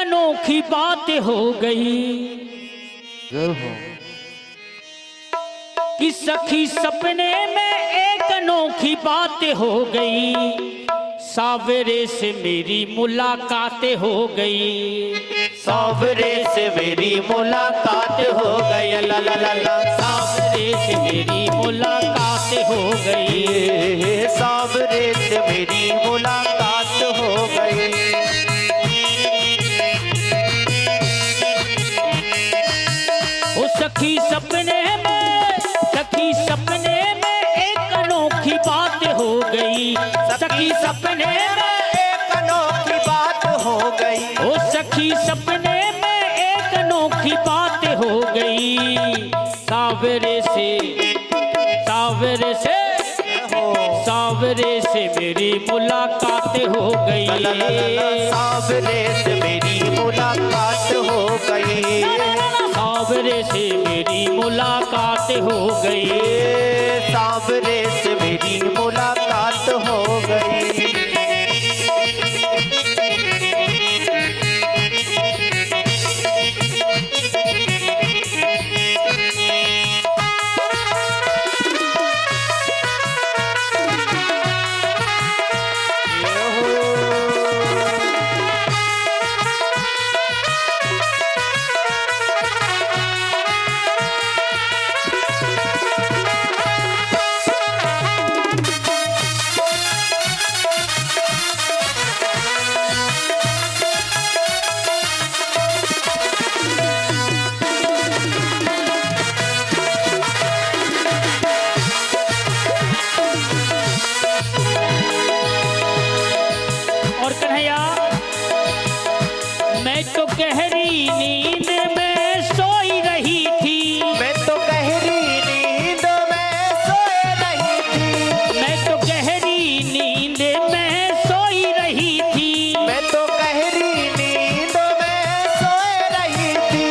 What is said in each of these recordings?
अनोखी बात हो गई कि सखी सपने में एक अनोखी बात हो गई। सावरे से मेरी मुलाकात हो गई, सावरे से मेरी मुलाकात हो गई। ला ला ला ला। सावरे से मेरी मुलाकात हो गई, सावरे से मेरी मुलाकात हो गई। ओ सखी सपने में एक अनोखी बात हो गई। सखी सपने में एक अनोखी बात हो गई। ओ सखी सपने में एक अनोखी बात हो गई। सावरे से मेरी मुलाकात हो गई। सावरे से मेरी मुलाकात हो गई। सावरे से मेरी मुलाकात हो गई। सावरे से मेरी मुलाकात हो गई। और कन्हैया, मैं तो गहरी नींद में सोई रही थी। मैं तो गहरी नींद में सोए रही थी। मैं तो गहरी नींद में सोई रही थी। मैं तो गहरी नींद में सोए रही थी।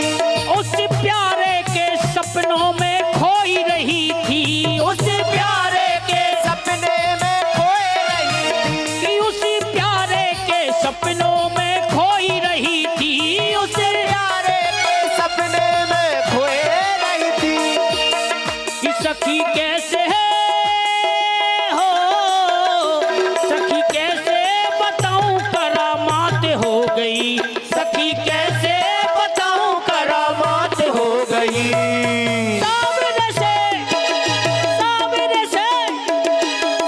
उस प्यारे के सपनों में खोई रही थी। उस प्यारे के सपने में खोए रही थी। कि उस प्यारे के सपनों में खोई रही थी। उस प्यारे के सपने में खोए रही थी। कि सखी कैसे है हो, सखी कैसे बताऊं करामात हो गई। सखी कैसे बताऊं करामात हो गई।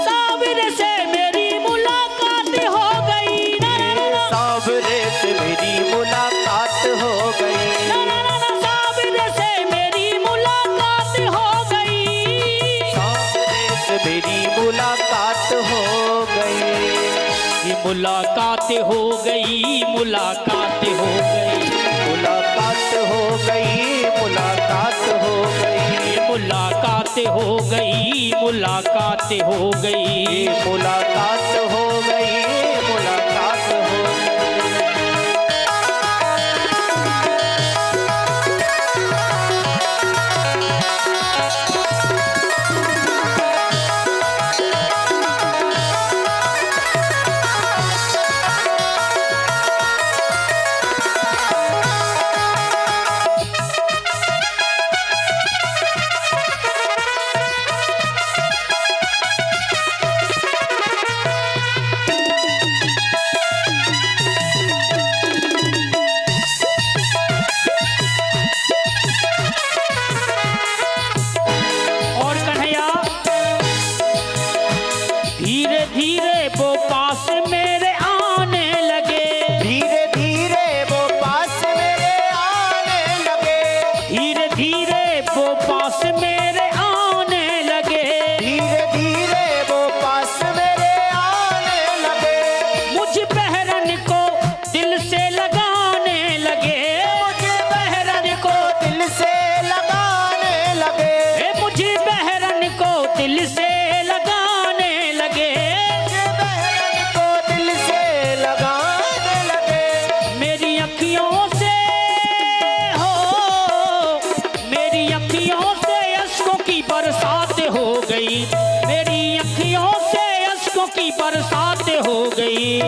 सावरे से मेरी मुलाकात हो गई। ना ना ना ना। सावरे से मेरी मुलाकात हो गई। ना ना ना ना। सावरे से मेरी मुलाकात हो गई। सावरे से मेरी मुलाकात हो गई। ये मुलाकात हो गई, मुलाकात हो गई। मुलाकात हो गई। मुलाकात हो गई। मुलाकात हो गई, मुलाकात हो गई। मुलाकात हो गई। मुलाकात हो और कन्हैया, धीरे धीरे वो पास मेरे आने लगे। धीरे धीरे वो पास मेरे आने लगे। धीरे धीरे वो पास मेरे आने लगे। धीरे धीरे वो पास मेरे आने लगे। मुझ बहरन को दिल से लगाने लगे। मुझ बहरन को दिल से लगाने लगे। मुझे बहरन को दिल से लगाने लगे। बहन को दिल से लगाने लगे। मेरी अखियों से हो, मेरी अखियों से अश्कों की बरसात हो गई। मेरी अखियों से अश्कों की बरसात हो गई।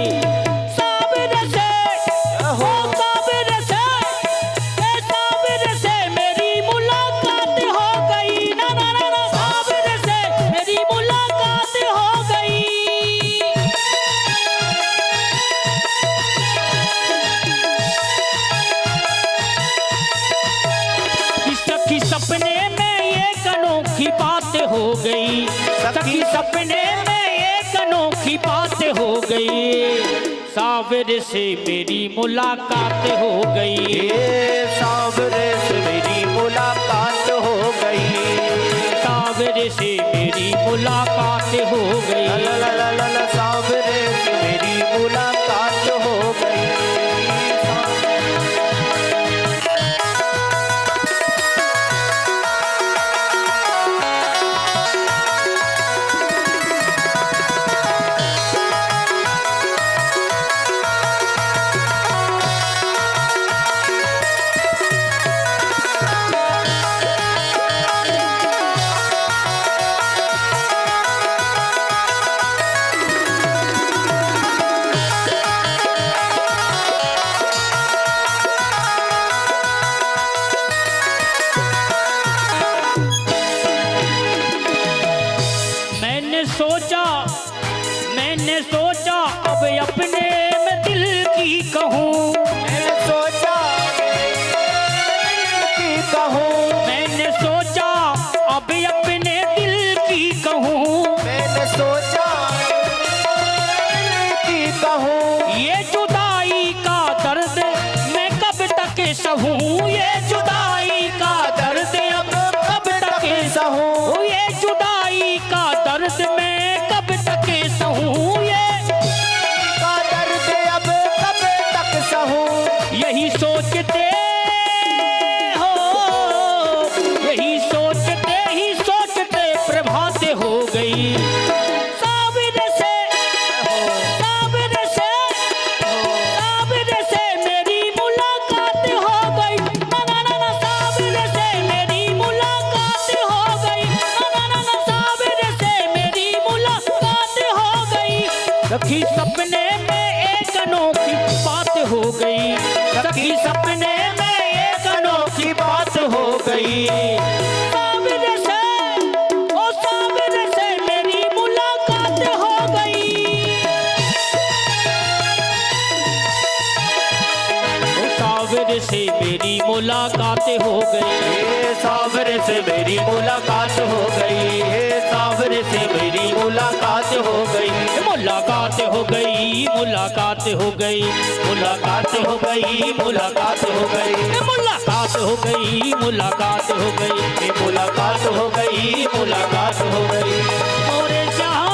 सावरे से सावरे से मेरी मुलाकात हो गई। ये सावरे से मेरी मुलाकात हो गई। सावरे से मेरी मुलाकात हो गई। ला ला ला ला ला, सावरे से मेरी मुलाकात हो गई। मैंने सोचा अब अपने में दिल की कहूँ। मैंने सोचा कि कहूँ। मैंने सोचा अब अपने दिल की कहूँ। मैंने सोचा कि कहूँ। ये जुदाई का दर्द मैं कब तक सहूँ। ये जुदाई का दर्द अब कब तक सहूँ। ये जुदाई का दर्द मैं कब तक सहूँ। ये का दर्द अब कब तक सहूँ। यही सोचते हो, यही सोचते ही सोचते प्रभात हो गई। सावरे से, सावरे से, सावरे से मेरी मुलाकात हो गई। ना ना ना ना, सावरे से मेरी मुलाकात हो गई। ना ना ना ना, सावरे से मेरी मुलाकात हो गई। सखी सपने में एक अनोखी बात हो गई। सखी सपने में एक अनोखी बात हो गई। सावरे से, ओ सावरे से मेरी मुलाकात हो गई। ओ सावरे से मेरी मुलाकात हो गई। ये सावरे से मेरी मुलाकात हो गई। ये सावरे से मेरी मुलाकात हो गई। मुलाकात हो गई, मुलाकात हो गई, मुलाकात हो गई, मुलाकात हो गई, मुलाकात हो गई, मुलाकात हो गई, ये मुलाकात हो गई। मुलाकात हो गई। और जहां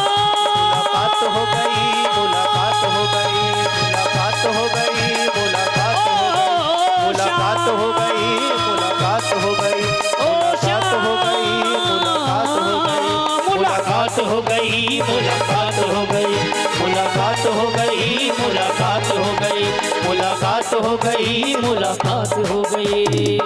मुलाकात हो गई। मुलाकात हो गई। मुलाकात हो गई। मुलाकात हो गई। मुलाकात हो गई। मुलाकात हो गई। मुलाकात हो गई। मुलाकात हो गई। मुलाकात हो गई, मुलाकात हो गई, मुलाकात हो गई, मुलाकात हो गई। मुलाकात हो गई, मुलाकात हो गई।